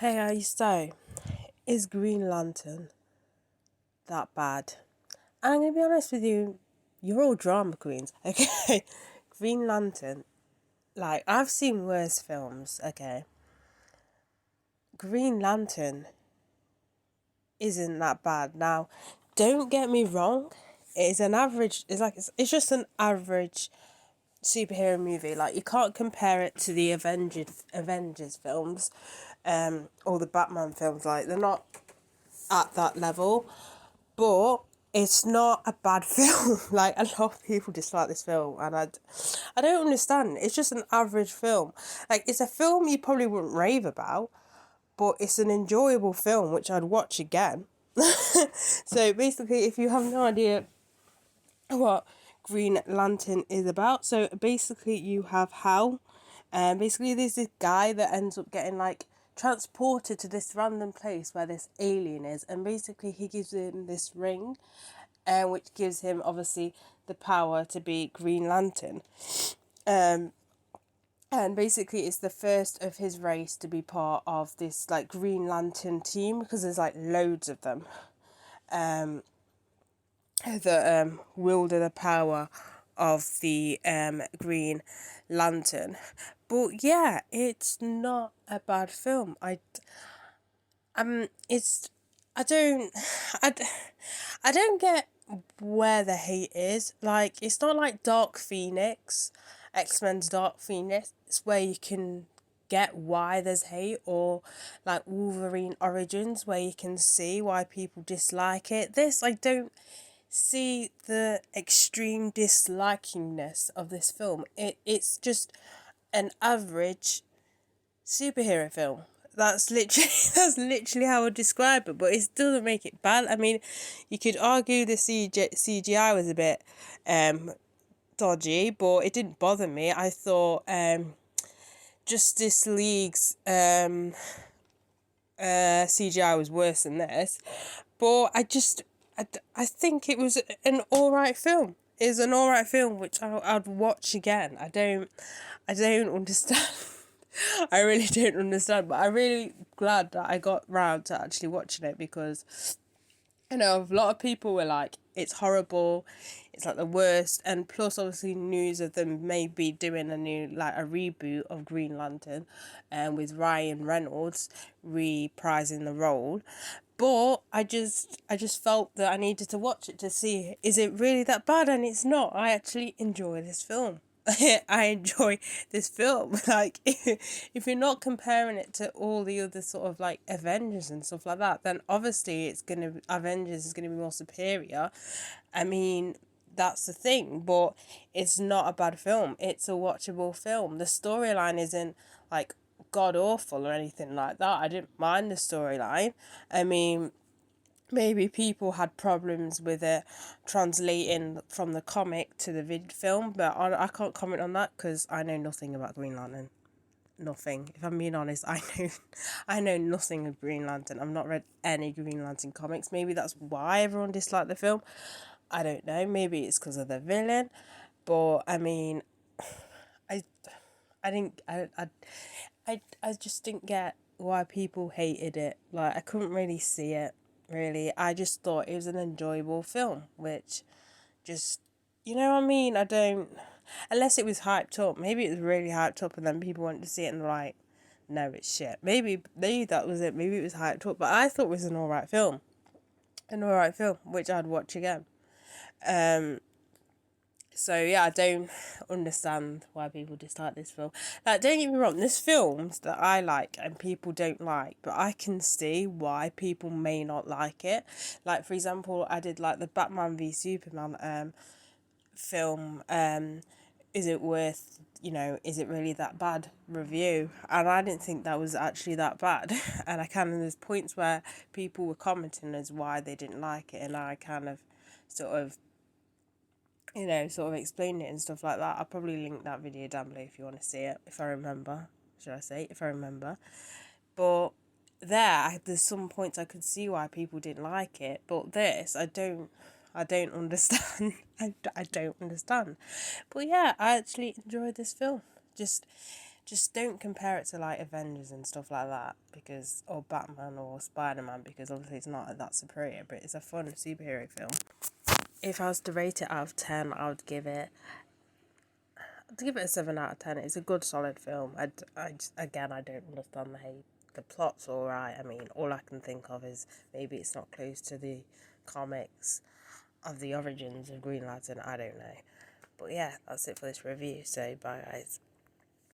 Hey, so is Green Lantern that bad? And I'm gonna be honest with you, you're all drama queens, okay? Green Lantern, like I've seen worse films, okay? Green Lantern isn't that bad. Now, don't get me wrong, it's an average. It's just an average superhero movie. Like you can't compare it to the Avengers films, or the Batman films. Like they're not at that level. But it's not a bad film. Like a lot of people dislike this film, and I don't understand. It's just an average film. Like it's a film you probably wouldn't rave about, but it's an enjoyable film which I'd watch again. So basically, if you have no idea what Green Lantern is about, so basically you have Hal, and basically there's this guy that ends up getting like transported to this random place where this alien is, and basically he gives him this ring, and which gives him obviously the power to be Green Lantern. Um, and basically it's the first of his race to be part of this like Green Lantern team, because there's like loads of them. That wielder the power of the Green Lantern. But yeah, it's not a bad film. It's I don't I, d- I don't get where the hate is. Like it's not like Dark Phoenix, X-Men's Dark Phoenix, where you can get why there's hate, or like Wolverine Origins where you can see why people dislike it. This I don't see the extreme dislikingness of this film. It's just an average superhero film. That's literally that's literally how I would describe it, but it doesn't make it bad. I mean, you could argue the CGI was a bit dodgy, but it didn't bother me. I thought Justice League's CGI was worse than this, but I think it was an alright film. It's an alright film which I'd watch again. I don't understand. I really don't understand, but I'm really glad that I got round to actually watching it, because a lot of people were like, it's horrible, it's like the worst, and plus obviously news of them maybe doing a reboot of Green Lantern, and with Ryan Reynolds reprising the role. But I just felt that I needed to watch it to see, is it really that bad? And it's not. I actually enjoy this film. I enjoy this film. Like, if you're not comparing it to all the other sort of like Avengers and stuff like that, then obviously Avengers is gonna be more superior. I mean, that's the thing, but it's not a bad film. It's a watchable film. The storyline isn't like god awful or anything like that. I didn't mind the storyline. I mean, maybe people had problems with it translating from the comic to the film, but I can't comment on that because I know nothing about Green Lantern. Nothing. If I'm being honest, I know nothing of Green Lantern. I've not read any Green Lantern comics. Maybe that's why everyone disliked the film. I don't know. Maybe it's because of the villain, but I mean, I, I didn't. I just didn't get why people hated it. Like I couldn't really see it. Really, I just thought it was an enjoyable film, which just, you know what I mean. I don't, unless it was hyped up. Maybe it was really hyped up, and then people went to see it and they're like, no, it's shit. Maybe that was it. Maybe it was hyped up, but I thought it was an alright film, which I'd watch again. Um, So yeah, I don't understand why people dislike this film. Like, don't get me wrong, there's films that I like and people don't like, but I can see why people may not like it. Like for example, I did like the Batman v Superman film. Is it worth, is it really that bad review? And I didn't think that was actually that bad. And I kind of, there's points where people were commenting as why they didn't like it, and I kind of sort of sort of explain it and stuff like that. I'll probably link that video down below if you want to see it, if I remember. Should I say, if I remember? But there's some points I could see why people didn't like it, but this, I don't understand. I don't understand. But yeah, I actually enjoyed this film. Just just don't compare it to like Avengers and stuff like that, because, or Batman or Spider-Man, because obviously it's not that superior, but it's a fun superhero film. If I was to rate it out of 10, I'd give it a 7 out of 10. It's a good, solid film. Again, I don't understand the hate. The plot's alright. I mean, all I can think of is maybe it's not close to the comics of the origins of Green Lantern. I don't know. But yeah, that's it for this review. So, bye guys.